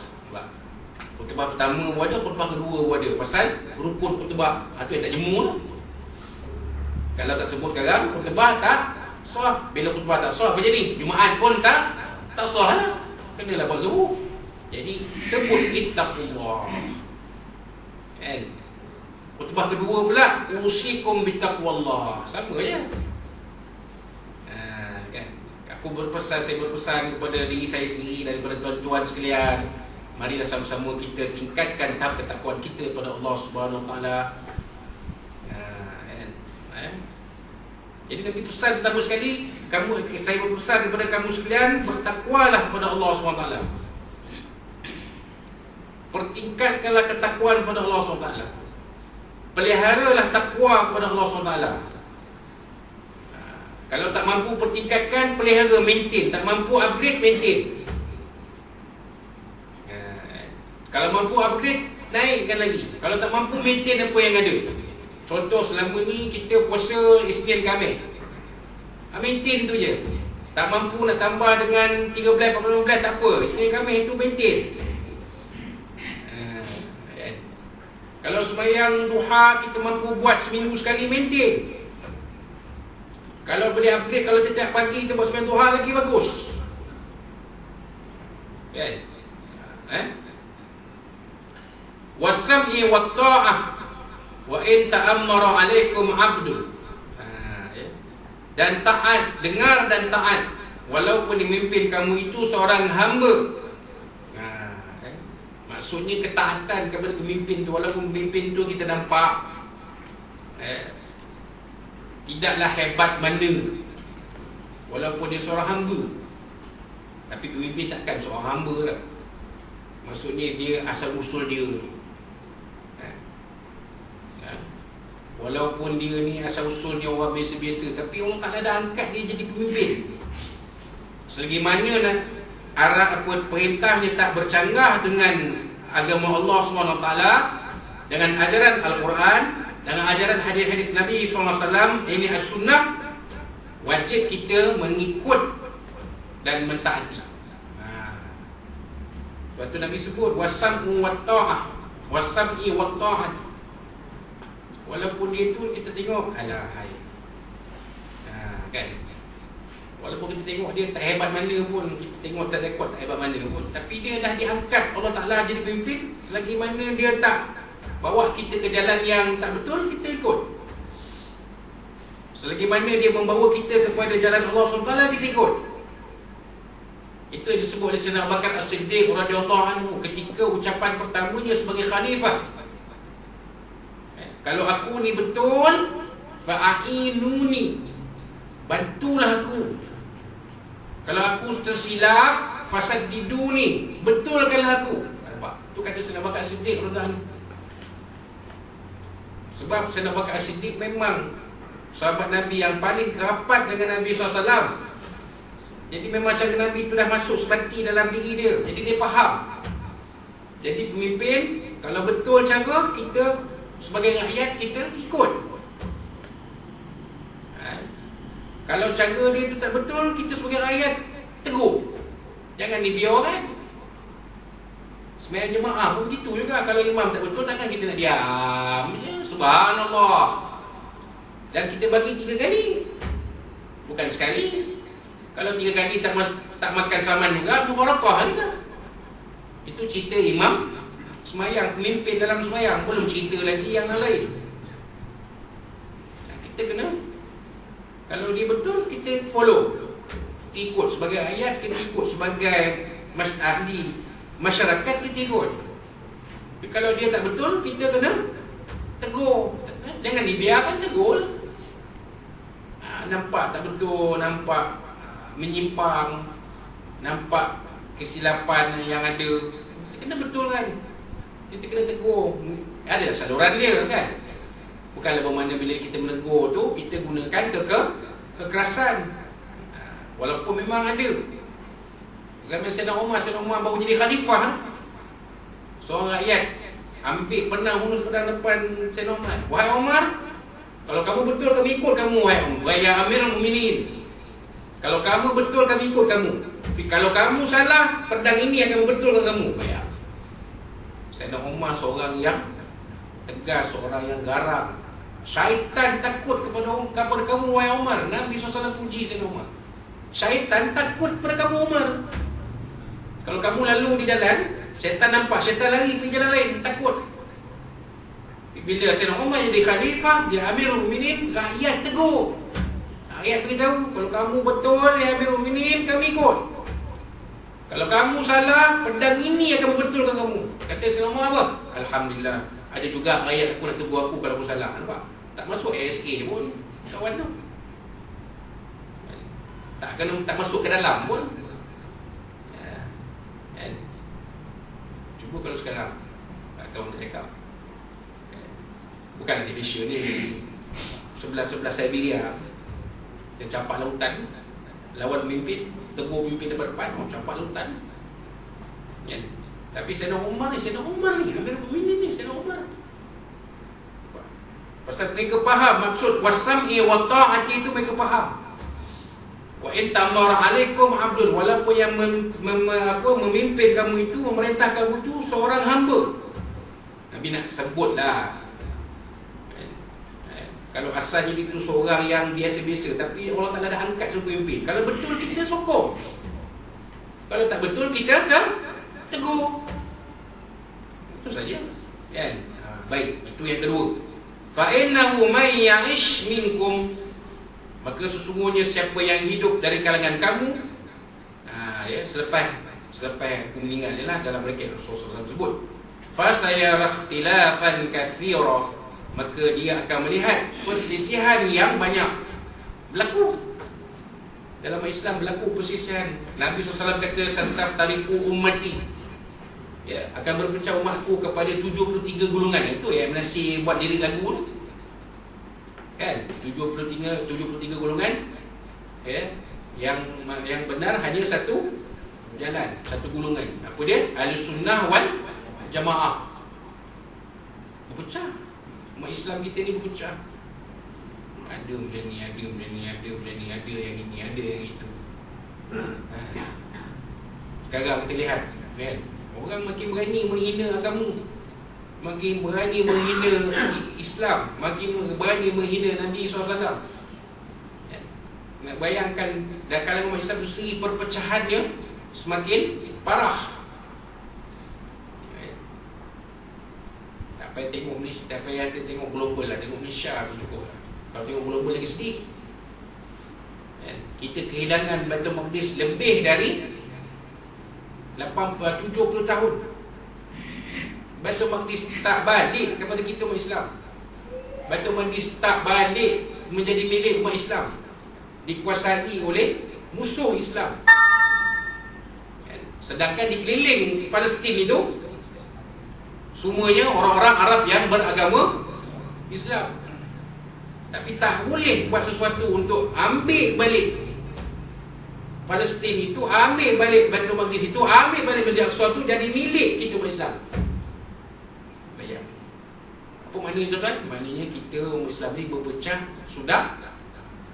Khutbah pertama pun ada, khutbah kedua pun ada. Pasal rukun khutbah, itu yang tak jemu tu. Kalau tak sebut sekarang, khutbah tak sah. Bila khutbah tak sah, apa jadi? Jumaat pun tak sah lah. Kenalah buat zuhur. Jadi sebut ittaqullah. Kan? Khutbah kedua pula, usikum bitaqwallah. Sama je. Kan? Aku berpesan, saya berpesan kepada diri saya sendiri daripada tuan-tuan sekalian. Marilah sama-sama kita tingkatkan tahap ketakwaan kita kepada Allah Subhanahu Wa Taala. Jadi Nabi pesan pertama sekali, saya berpesan kepada kamu sekalian, bertakwalah kepada Allah SWT. Pertingkatkanlah ketakwaan kepada Allah SWT. Peliharalah takwa kepada Allah SWT. Kalau tak mampu pertingkatkan, pelihara, maintain. Tak mampu upgrade, maintain. Kalau mampu upgrade, naikkan lagi. Kalau tak mampu, maintain apa yang ada. Contoh selama ni kita puasa Isnin Khamis, maintain tu je. Tak mampu nak tambah dengan 13, 14, 15, tak apa. Isnin Khamis itu maintain. Kalau sembahyang duha kita mampu buat seminggu sekali, maintain. Kalau boleh upgrade, kalau setiap pagi kita buat sembahyang duha lagi bagus. Wasam'i wa ta'ah wa in ta'ammara alaikum abdu. Dan taat, dengar dan taat walaupun memimpin kamu itu seorang hamba. Maksudnya ketaatan kepada pemimpin tu, walaupun pemimpin tu kita nampak tidaklah hebat mana, walaupun dia seorang hamba, tapi pemimpin takkan seorang hamba lah. Maksudnya dia asal usul dia, walaupun dia ni asal usul dia orang biasa-biasa, tapi orang tak ada angkat dia jadi pemimpin. Selagi mana nak arah apa perintahnya tak bercanggah dengan agama Allah SWT, dengan ajaran Al-Quran, dengan ajaran hadis-hadis Nabi SAW, ini as-sunnah, wajib kita mengikut dan mentaati. Sebab tu Nabi sebut wasam'u wa ta'ah, wasam'i wa ta'ah. Walaupun dia tu kita tengok, alah hai, kan? Walaupun kita tengok dia tak hebat mana pun, kita tengok tak rekod tak hebat mana pun, tapi dia dah diangkat Allah Ta'ala jadi pemimpin. Selagi mana dia tak bawa kita ke jalan yang tak betul, kita ikut. Selagi mana dia membawa kita kepada jalan Allah SWT, kita ikut. Itu yang disebut oleh Sayyidina Abu Bakar As-Siddiq radhiyallahu anhu ketika ucapan pertamanya sebagai khalifah. Kalau aku ni betul, fa'inuni, bantulah aku. Kalau aku tersilap, fasaddiduni, betulkanlah aku. Nampak? Itu kata Sayyidina Abu Bakar As-Siddiq radhiyallahu anhu. Sebab Sayyidina Abu Bakar As-Siddiq memang sahabat Nabi yang paling kerapat dengan Nabi SAW. Jadi memang cara Nabi itu dah masuk sebati dalam diri dia. Jadi dia faham. Jadi pemimpin, kalau betul cara, kita sebagai rakyat kita ikut. Kalau cara dia tu tak betul, kita sebagai rakyat tegur. Jangan dibiarkan. Sembahyang jemaah pun begitu juga. Kalau imam tak betul, takkan kita nak diam je. Subhanallah. Dan kita bagi 3 kali, bukan sekali. Kalau 3 kali tak makan saman juga, mufarakah juga. Itu cerita imam semayang, pemimpin dalam semayang. Belum cerita lagi yang lain. kita kena, kalau dia betul kita follow, kita ikut sebagai ayat, kita ikut sebagai ahli masyarakat, kita ikut. Tapi kalau dia tak betul, kita kena tegur. Jangan dibiarkan, tegur. Nampak tak betul, nampak menyimpang, nampak kesilapan yang ada, kita kena betulkan. Kita kena tegur. Ada saluran dia kan. Bukanlah bermakna bila kita menegur tu kita gunakan kekerasan. Walaupun memang ada. Zaman Sayyidina Umar baru jadi khalifah, seorang rakyat ambil pedang bunuh pedang depan Sayyidina Umar. Wahai Umar, kalau kamu betul kami ikut kamu, wahai Umar. Wahai Amirul Mukminin, kalau kamu betul kami ikut kamu. Tapi kalau kamu salah, pedang ini akan betulkan kamu. Bayar. Sayyidina Umar seorang yang tegas, seorang yang garang. Syaitan takut kepada kamu, wahai Umar. Nabi SAW puji Sayyidina Umar. Syaitan takut kepada kamu, Umar. Kalau kamu lalu di jalan, syaitan nampak, syaitan lari ke jalan lain, takut. Bila Sayyidina Umar jadi khalifah, dia Amirul Mukminin, rakyat tegur. Rakyat beritahu, kalau kamu betul ya Amirul Mukminin, kami ikut. Kalau kamu salah, pedang ini akan membetulkan kamu. Kata Sayyidina Umar apa? Alhamdulillah. Ada juga rakyat aku nak tegur aku kalau aku salah. Nampak? Tak masuk ASA pun kawan tu. Tak masuk ke dalam pun. Cuba kalau sekarang atau nak cakap, bukan di Malaysia ni, sebelah Siberia, dia campak lautan, lawan pemimpin, tegur pemimpin depan, campak lautan. Tapi Sayyidina Umar ni, Amirul Mukminin ni, Sayyidina Umar. Pasal mereka faham maksud wasam'i wa ta'ati itu, mereka faham. Wa in tamara alaikum abdul, walaupun yang memimpin kamu itu, memerintah kamu itu seorang hamba. Nabi nak sebutlah. Kalau asalnya itu seorang yang biasa-biasa, tapi Allah Ta'ala dah angkat sebagai pemimpin. Kalau betul kita sokong, kalau tak betul kita tegur. Itu saja kan? Baik, itu yang kedua. Fa innahu may ya'ish minkum, maka sesungguhnya siapa yang hidup dari kalangan kamu, selepas aku meninggal dia lah, dalam bracket Rasulullah tersebut, fa sayara ikhtilafan katsira, maka dia akan melihat perselisihan yang banyak berlaku. Dalam Islam berlaku perselisihan. Nabi SAW kata santaf tariku ummati, akan berpecah umatku kepada 73 golongan. Itu yang Nasir buat diri lagu tu kan, 73 golongan. Yang benar hanya satu jalan, satu golongan. Apa dia? Ahlussunnah wal Jamaah. Berpecah. Umat Islam kita ni berpecah. Ada macam ni, ada macam ni, ada macam ni, ada yang ini, ada yang itu. Sekarang kita lihat kan, orang makin berani menghina agama, makin berani menghina Islam, makin berani menghina Nabi SAW. Nak bayangkan dalam kalangan umat Islam itu sendiri, perpecahannya semakin parah. Tak payah tengok Malaysia, tak payah tengok global lah, tengok Malaysia tu cukup. Kalau tengok global lagi sedih. Kita kehilangan Baitul Maqdis lebih dari 70 tahun. Baitul Maqdis tak balik kepada kita umat Islam. Baitul Maqdis tak balik menjadi milik umat Islam, dikuasai oleh musuh Islam. Sedangkan di keliling Palestin itu semuanya orang-orang Arab yang beragama Islam. Tapi tak boleh buat sesuatu untuk ambil balik Palestin itu, ambil balik Baitul Maqdis itu, ambil balik Masjid Aqsa itu jadi milik kita umat Islam. Bayang. Apa maknanya tuan-tuan? Maknanya kita umat Islam ni berpecah sudah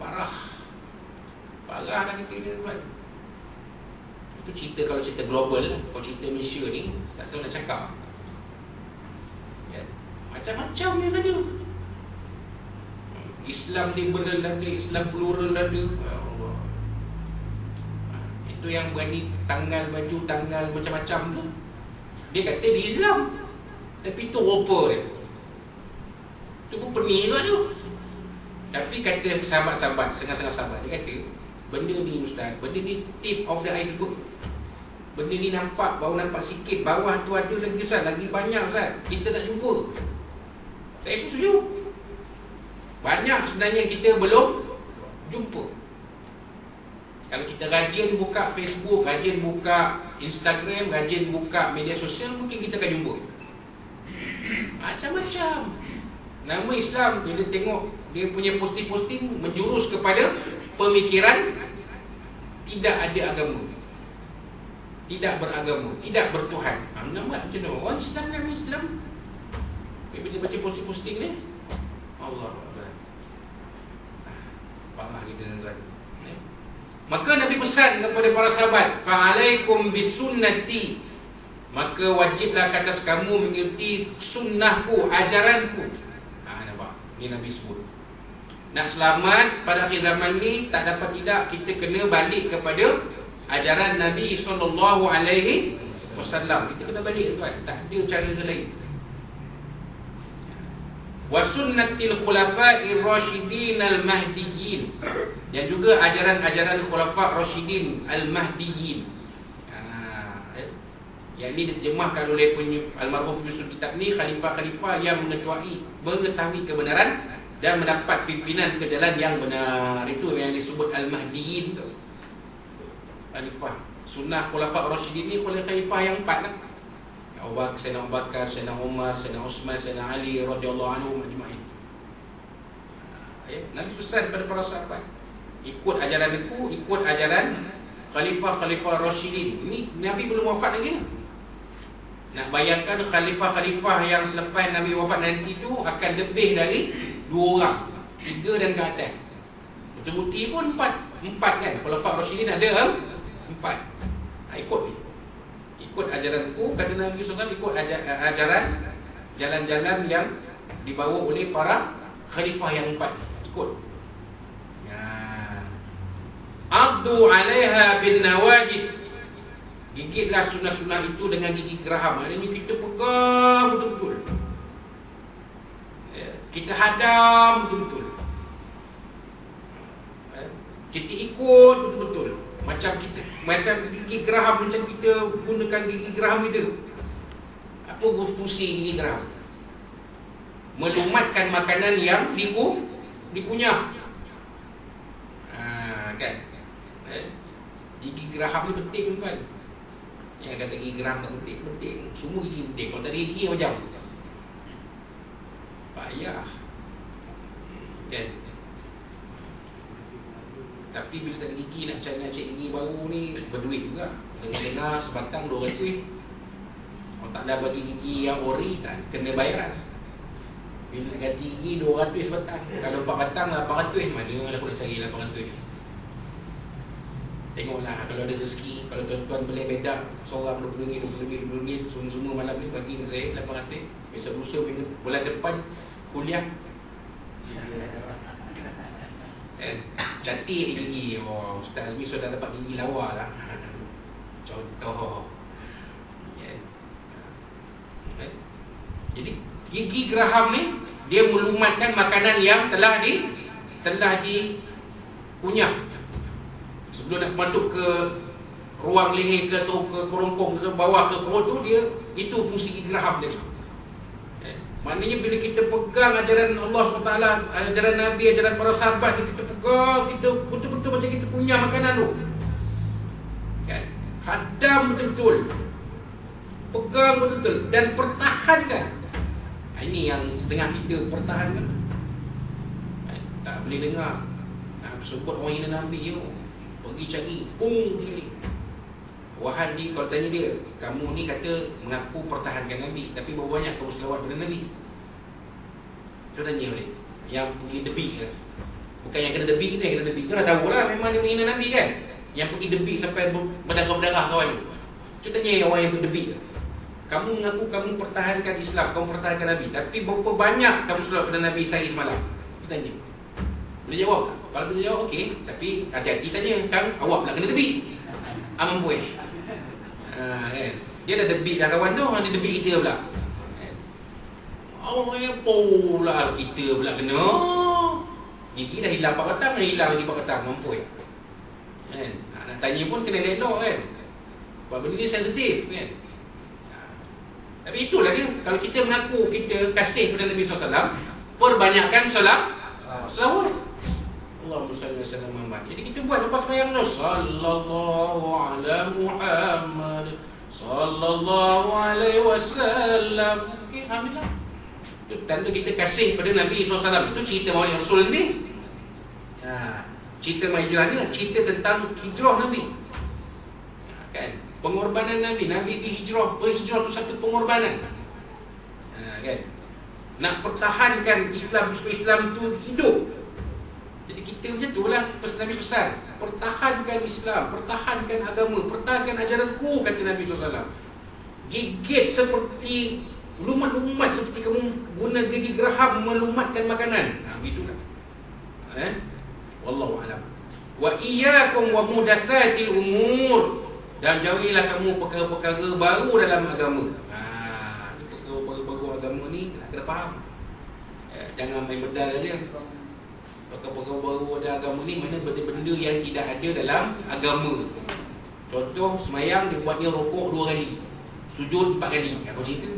parah. Parah dah kita ni tuan. Itu cerita, kalau cerita global. Kalau cerita Malaysia ni tak tahu nak cakap. Macam-macam yang ada. Islam liberal ada, Islam plural ada. Itu yang berani tanggal baju, tanggal macam-macam tu, dia kata di Islam, tapi tu rupa dia. Tu pun pening juga tu. Tapi kata sahabat-sahabat, setengah-setengah sahabat, dia kata, benda ni Ustaz, benda ni tip of the iceberg. Benda ni nampak, baru nampak sikit. Bawah tu ada lagi Ustaz, lagi banyak Ustaz. Kita tak jumpa. Saya pun setuju. Banyak sebenarnya kita belum jumpa. Kalau kita rajin buka Facebook, rajin buka Instagram, rajin buka media sosial, mungkin kita akan jumpa. Macam-macam. Nama Islam, bila tengok dia punya posting-posting menjurus kepada pemikiran tidak ada agama, tidak beragama, tidak bertuhan. Nampak macam mana? Orang Islam kan Islam. Bila baca posting-posting ni, Allah Akbar. Faham kita tuan. Maka Nabi pesan kepada para sahabat, fa'alaikum bisunnati, maka wajiblah ke atas kamu mengikuti sunnahku, ajaranku. Nampak? Ini Nabi sebut. Nak selamat pada akhir zaman ni, tak dapat tidak, kita kena balik kepada ajaran Nabi SAW. Kita kena balik tuan, tak ada cara lain. Wa sunnatil khulafa'ir rasyidin al-mahdiyyin, dan juga ajaran-ajaran khulafa' rasyidin al-mahdiyyin. Yang ini diterjemahkan oleh almarhum penyusun kitab ni, khalifah-khalifah yang mengetahui kebenaran dan mendapat pimpinan ke jalan yang benar. Itu yang disebut al-mahdiyyin tu. Khalifah sunnah khulafa' rasyidin ni, khalifah yang 4 lah. Sayyidina Abu Bakar, Sayyidina Umar, Sayyidina Uthman, Sayyidina Ali radhiyallahu anhum ajma'in. Nabi pesan pada para sahabat, ikut ajaran aku, ikut ajaran khalifah-khalifah rasyidin. Ini Nabi belum wafat lagi. Nak bayangkan khalifah-khalifah yang selepas Nabi wafat nanti tu akan lebih dari 2 orang, 3 dan ke atas. Betul-betul pun 4 kan. Khalifah rasyidin ada 4. Ikut ajaranku, kata Nabi SAW, ikut ajaran jalan-jalan yang dibawa oleh para khalifah yang 4. Ikut. Addu 'alaiha bin nawajis, gigitlah sunnah-sunnah itu dengan gigi geraham. Hari ini kita pegang betul-betul, kita hadam betul-betul, kita ikut betul-betul. Macam gigi geraham, macam kita gunakan gigi geraham kita. Apa fungsi gigi geraham? Melumatkan makanan yang dikunyah. Kan? Gigi geraham ni penting kan? Yang kata gigi geraham tak penting, penting. Semua gigi penting. Kalau tak ada gigi macam payah. Kan? Tapi bila tak ada gigi, nak cari gigi baru ni berduit juga. Kena sebatang 200. Kalau tak ada bagi gigi yang ori, tak kena bayaran. Bila nak ganti gigi 200 sebatang. Kalau 4 batang 800. Mana aku nak cari 800? Tengoklah kalau ada rezeki. Kalau tuan-tuan boleh bedak seorang RM20, semua malam ni bagi saya 800. Besok lusa bulan depan kuliah. Cantik gigi. Oh, Ustaz Azmi sudah dapat gigi lawa lah. Contoh. Jadi gigi geraham ni, dia melumatkan makanan yang telah dikunyah. Sebelum nak masuk ke ruang leher ke, atau ke kerongkong ke bawah ke perut tu, dia itu fungsi gigi geraham tadi. Maknanya bila kita pegang ajaran Allah SWT, ajaran Nabi, ajaran para sahabat, kita pegang, kita betul-betul macam kita punya makanan tu kan? Hadam betul-betul, pegang betul-betul dan pertahankan. Ini yang setengah kita pertahankan. Tak boleh dengar sebut orang hina Nabi yo, pergi cari sekali. Wahadi kalau tanya dia, kamu ni kata mengaku pertahankan Nabi, tapi berapa banyak kamu selawat pada Nabi? Saya tanya balik. Yang pergi debik ke? Bukan yang kena debik kita, yang kena debik. Kita dah tahu lah memang dia menghina Nabi kan. Yang pergi debik sampai berdarah-berdarah kawan tu. Saya tanya orang yang pergi debik. Kamu mengaku kamu pertahankan Islam, kamu pertahankan Nabi, tapi berapa banyak kamu selawat pada Nabi sehari semalam? Saya tanya. Boleh jawab? Kalau boleh jawab, okey. Tapi hati-hati tanya, kan awak pula kena debik. Amam buih. Dia dah debik dah kawan tu, dia debik kita pula. Orang yang pula kita pula kena. Gigi dah hilang 4 batang, dah hilang lagi 4 batang, mampu kan? Nak tanya pun kena elok kan? Sebab benda ni sensitif kan? Tapi itulah dia. Kalau kita mengaku kita kasih kepada Nabi SAW, perbanyakkan selawat. Allahumma salli wa sallam Muhammad. Jadi kita buat lepas sembahyang tu, sallallahu ala Muhammad, sallallahu alaihi wasallam. Okey, alhamdulillah. Itu tanda kita kasih pada Nabi SAW. Itu cerita Maulid Rasul ni. Cerita hijrah ni cerita tentang hijrah Nabi. Kan? Pengorbanan Nabi. Nabi berhijrah tu satu pengorbanan. Kan? Nak pertahankan Islam tu hidup. Jadi kita macam itulah pesan Nabi SAW. Pertahankan Islam, pertahankan agama, pertahankan ajaranku, kata Nabi SAW. Gigit seperti lumat-lumat, seperti kamu guna gigi geraham melumatkan makanan. Begitulah. Wallahu a'lam. Wa iyyakum wa muhdatsatil umur. Dan jauhilah kamu perkara-perkara baru dalam agama. Perkara-perkara baru agama ni kena faham. Jangan main bedal dia. Perkara-perkara baru ada agama ni mana benda-benda yang tidak ada dalam agama. Contoh semayang dia buatnya rokok 2 kali, sujud 4 kali. Apa cerita?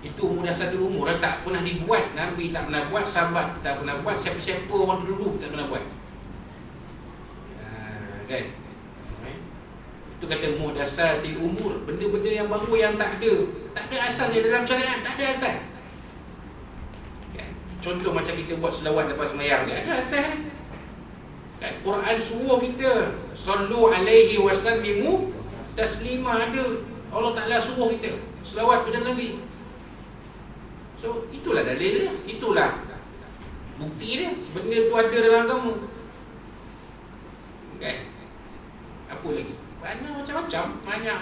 Itu muhdatsatul umur, tak pernah dibuat. Nabi tak pernah buat, sahabat tak pernah buat, siapa-siapa orang dulu tak pernah buat. Kan? Itu kata muhdatsatul umur, benda-benda yang baru yang tak ada asalnya dalam syariat, tak ada asal. Kan? Contoh macam kita buat selawat lepas sembahyang, dia ada asal. Kan? Quran suruh kita sallu alaihi wasallimu taslima, ada. Allah Taala suruh kita selawat kepada Nabi. So itulah dalil dia, itulah bukti dia, benda tu ada dalam agama. Kan? Apa lagi? Banyak macam-macam, banyak.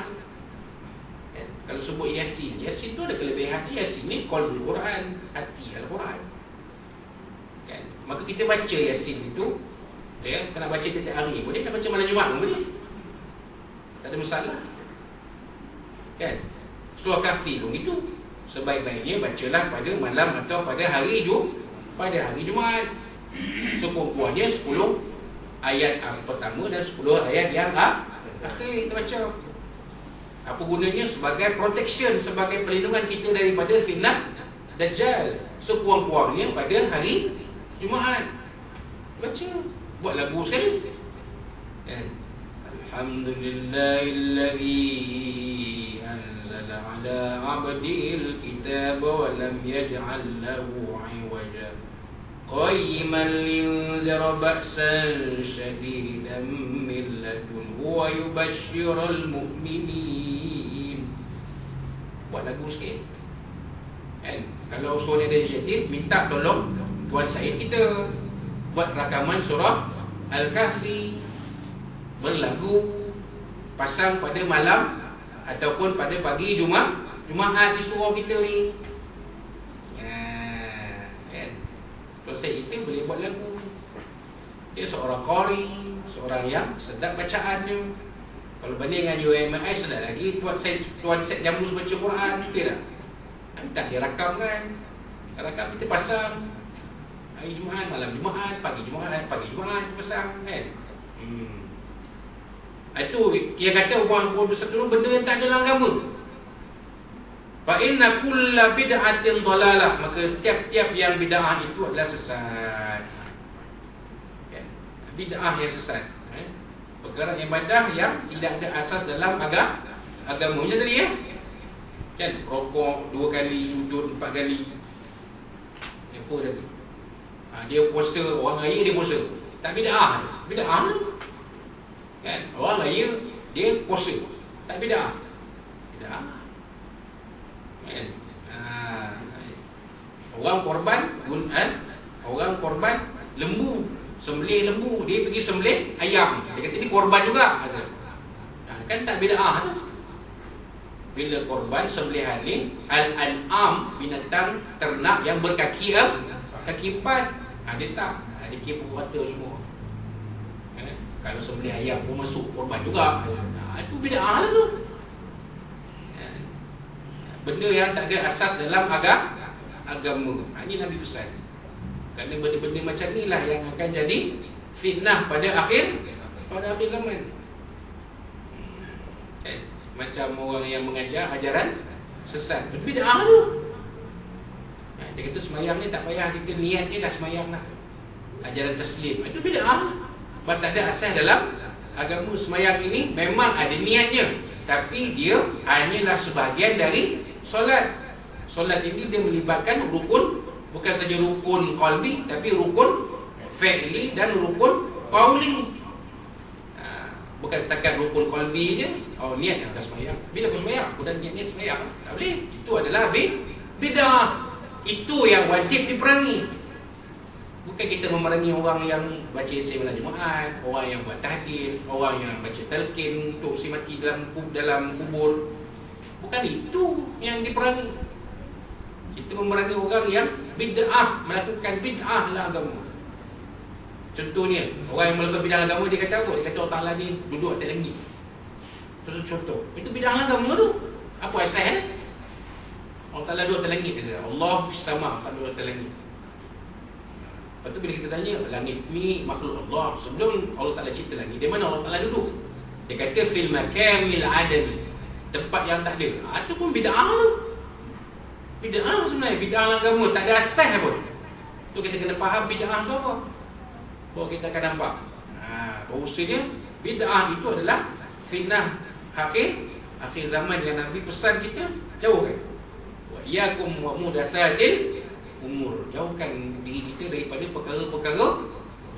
Kan? Kalau sebut Yasin, Yasin tu ada kelebihan dia. Yasin ni qalbul Quran, hati Al-Quran. Kan? Maka kita baca Yasin itu, ya, kena baca setiap hari. Boleh nak baca malam Jumaat pun boleh. Tak ada masalah. Kan? Surah Kahfi pun itu. Sebaik-baiknya bacalah pada malam atau pada hari Jumaat. Sekurang-kurangnya 10 ayat pertama dan 10 ayat yang akhir kita baca. Apa gunanya? Sebagai protection, sebagai perlindungan kita daripada fitnah Dajjal. Sekurang-kurangnya pada hari Jumaat baca. Buat lagu sekali. Alhamdulillahilladzi anzala ala abdil kitab wa lam yaj'al lahu 'iwaja qayyiman linzira ba'san shadidan min ladunhu wa yubashshiral mu'minin. Buat lagu sikit. Kalau suara dia inisiatif, minta tolong Tuan Syed kita buat rakaman surah Al-Kahfi, berlagu, pasang pada malam ataupun pada pagi Jumaat di surau kita ni. Tuan Syed kita boleh buat lagu. Dia seorang qari, seorang yang sedap bacaannya. Kalau banding dengan UMI sedap lagi. Tuan Syed Jamus baca Quran, betul tak? Tak dia rakam kan. Rakam kita pasang hari Jumaat, malam Jumaat, pagi Jumaat pasang kan. Itu yang kata orang berdosa dulu benda yang tak ada dalam agama. Fa inna kulla bid'atin dhalalah, maka setiap-tiap yang bid'ah itu adalah sesat. Bid'ah yang sesat. Perkara ibadah yang tidak ada asas dalam agamanya tadi ya. Kan rokok 2 kali, sujud 4 kali. Apa lagi? Dia puasa, orang raya dia puasa. Tak bid'ah. Bid'ah. Kan? Orang raya dia puasa. Tak bid'ah. Bid'ah. Kan? Orang korban lembu, sembelih lembu, dia pergi sembelih ayam. Dia kata ni korban juga. Kan tak bid'ah tu. Bila korban sembelihan ni al-an'am, binatang ternak yang berkaki kaki 4. Dia tak, dia kira pukul rata semua. Kalau sembelih ayam pun masuk korban juga. Itu bid'ah lah tu. Benda yang tak ada asas dalam agama. Ini Nabi pesan. Kerana benda-benda macam inilah yang akan jadi fitnah pada akhir zaman. Macam orang yang mengajar ajaran sesat, bid'ah tu. Dia kata semayang ni tak payah kita niat je dah semayang lah. Ajaran taslim itu bid'ah. Sebab tak ada asas dalam agama. Semayang ini memang ada niatnya, tapi dia hanyalah sebahagian dari solat. Solat ini dia melibatkan rukun, bukan saja rukun qalbi, tapi rukun fi'li dan rukun qauli. Bukan setakat rukun qalbi je. Oh, niat dah semayang. Bila aku semayang, aku dah niat semayang. Tak boleh. Itu adalah bid'ah. Itu yang wajib diperangi. Bukan kita memerangi orang yang baca esei malam Jumaat, orang yang buat tahlil, orang yang baca talqin untuk si mati dalam kubur. Bukan itu yang diperangi. Kita memerangi orang yang bid'ah, melakukan bid'ah dalam agama. Contohnya, orang yang melakukan bid'ah agama, dia kata apa? Dia kata Allah Ta'ala ni duduk atas langit. Terus contoh, itu bid'ah agama tu. Apa asal ni? Allah Ta'ala duduk atas langit, kata Allah fis-sama', duduk atas langit. Lepas tu bila kita tanya, langit ni makhluk Allah. Sebelum Allah Ta'ala cipta langit, di mana Allah Ta'ala duduk? Dia kata fil makamil adami, tempat yang tak ada. Itu pun bid'ah tu. Bid'ah sebenarnya, bid'ah agama, tak ada asas pun. Tu kita kena faham bid'ah tu apa. Bahawa kita akan nampak bahawasanya bid'ah itu adalah fitnah akhir zaman yang Nabi pesan kita jauhkan. Wa iyyakum wa muhdatsatil umur. Jauhkan diri kita daripada perkara-perkara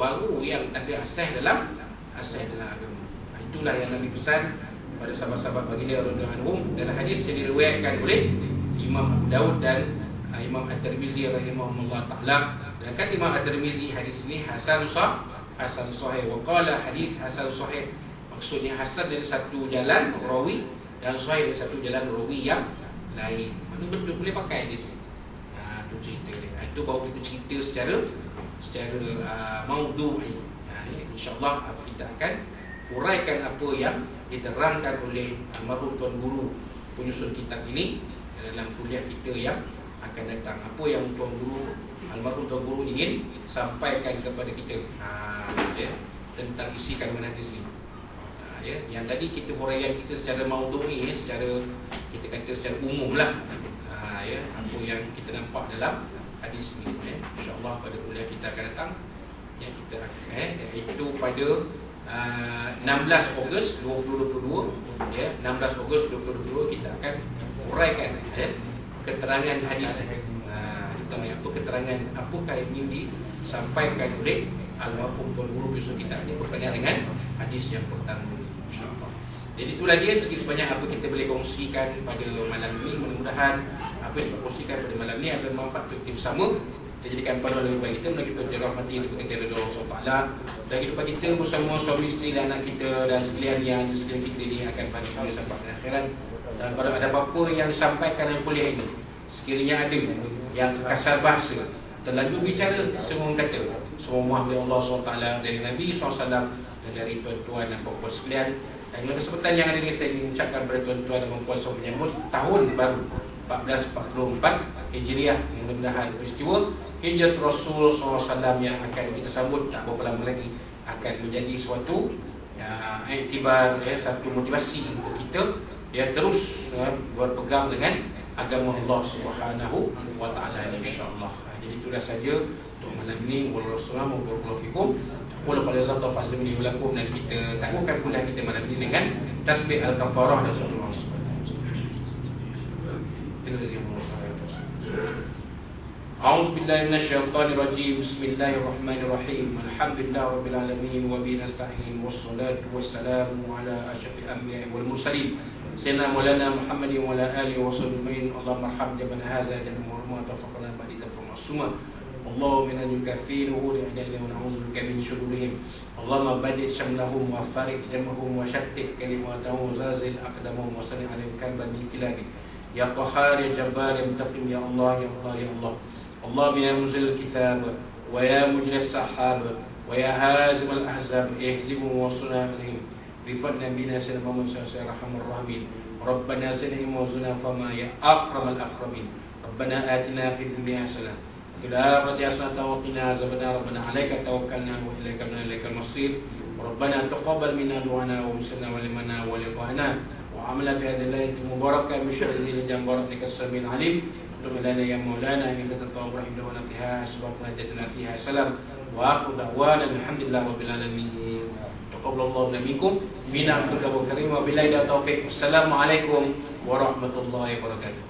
baru yang tak ada asas dalam agama. Itulah yang Nabi pesan pada sahabat-sahabat baginda radhiyallahu anhum. Dalam hadis yang diriwayatkan oleh Imam Abu Daud dan Imam At-Tirmizi rahimahullah ta'ala. Dan kata Imam At-Tirmizi, hadis ini hasan sahih. Wa qala hadis hasan sahih. Maksudnya hasan dari satu jalan rawi dan sahih dari satu jalan rawi yang lain. Mana betul boleh pakai hadis ni. Itu cerita dia. Itu baru kita cerita secara maudhu'i. InsyaAllah kita akan uraikan apa yang diterangkan oleh almarhum Tuan Guru penyusun kitab ini dalam kuliah kita yang akan datang. Apa yang almarhum Tuan Guru ingin sampaikan kepada kita tentang isi kandungan hadis ini. Yang tadi kita huraian kita secara maudhu'i, secara kita kata secara umum lah. Apa yang kita nampak dalam hadis ini. InsyaAllah pada kuliah kita akan datang yang kita iaitu pada 16 Ogos 2022 16 Ogos 2022 kita akan uraikan keterangan hadis apa keterangan apakah yang ingin disampaikan oleh almarhum Tuan Guru penyusun kitab ini berkenaan dengan hadis yang pertama, insya-Allah. Jadi itulah dia sebanyak apa kita boleh kongsikan pada malam ini. Mudah-mudahan apa yang kita kongsikan pada malam ini adalah manfaat untuk kita bersama. Kita jadikan pada lebih baik kita melalui kita rahmati dan berkata redha Allah SWT dan kehidupan kita bersama suami isteri dan anak kita dan sekalian yang di sekeliling kita ini akan bahagia sampai akhirat. Dan kalau ada apa-apa yang disampaikan dalam kuliah ini, sekiranya ada yang kasar bahasa, terlalu bicara, semua kata semua mohon dari Allah SWT, dari Nabi SAW dan dari tuan-tuan dan puan-puan sekalian. Dan dalam kesempatan yang ada ini saya ingin mengucapkan kepada tuan-tuan dan puan-puan semua menyambut tahun baru 1444 Hijriah. Mudah-mudahan peristiwa Hijrah Rasul SAW yang akan kita sambut tak berapa lama lagi akan menjadi suatu iktibar, satu motivasi untuk kita terus berpegang dengan agama Allah Subhanahu wa taala, insya-Allah. Jadi itulah saja untuk malam ini. Wassalamu warahmatullahi wabarakatuh. Wala qala zata fazmini lakum, dan kita tangguhkan kuliah kita malam ini dengan tasbih al-kafarah dan surah Al-Asr. A'udzu billahi minasyaitonir rajim. Bismillahirrahmanirrahim. Alhamdulillahi rabbil alamin wa bihi nasta'in wassalatu wassalamu ala asyrafil anbiya'i wal mursalin sayyidina maulana Muhammadin wa ala alihi wa sahbihi. Allahumma arham jaman hadza dan murma tafaqana ba'da masuma. Allahumma inna nukaffir wa na'udzu wa na'udzu bika min shururihim. Allahumma badid shamlahum wa farid jamahum wa shattit kalimatahum wa zazil aqdamahum wa salli alaihim kalban min kilabi. Ya Qahhar ya Jabbar ya Muntaqim ya Allah ya Allah ya Allah. اللهم يا منزل الكتاب ويا مجري السحاب ويا هازم الأحزاب اهزموا وصلنا عليهم بفضل نبينا سيدنا محمد صلى الله عليه وسلم الرحمين. ربنا زدنا موزنا فما يا أكرم الأكرمين. ربنا آتنا في الدنيا حسنة fil akhirati hasanatan wa qina azabannar. Rabbana 'alaika tawakkalna wa ilaikal masir. Rabbana taqabbal minna du'ana wa misalna wa limana wa liqa'ana wa amala fi hadhihi al-lailati mubarakah bi syarri dzil barakika as-sami'il 'alim. Tub lana ya maulana innaka tawwabur rahim wa fiha asbaqna jatna fiha salam wa aqu da'wana alhamdulillahi rabbil alamin. Taqabbalallahu minkum minna wa karim wa billahi taufiq. Assalamualaikum warahmatullahi wabarakatuh.